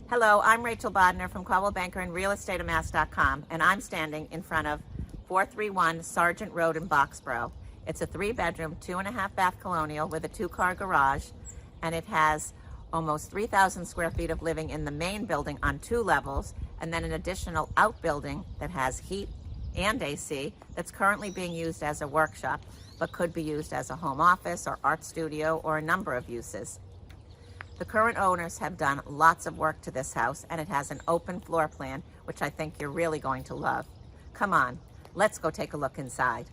Hello, I'm Rachel Bodner from Caldwell Banker and realestateamass.com, and I'm standing in front of 431 Sargent Road in Boxborough. It's a 3-bedroom, 2.5-bath colonial with a 2-car garage, and it has almost 3,000 square feet of living in the main building on 2 levels, and then an additional outbuilding that has heat and AC that's currently being used as a workshop, but could be used as a home office or art studio or a number of uses. The current owners have done lots of work to this house, and it has an open floor plan, which I think you're really going to love. Come on, let's go take a look inside.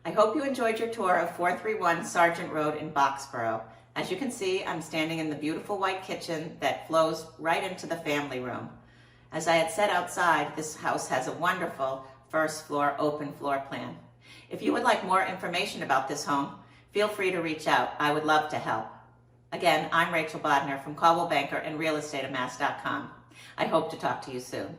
I hope you enjoyed your tour of 431 Sargent Road in Boxborough. As you can see, I'm standing in the beautiful white kitchen that flows right into the family room. As I had said outside, this house has a wonderful first floor open floor plan. If you would like more information about this home, feel free to reach out. I would love to help. Again, I'm Rachel Bodner from Caldwell Banker and realestateamass.com. I hope to talk to you soon.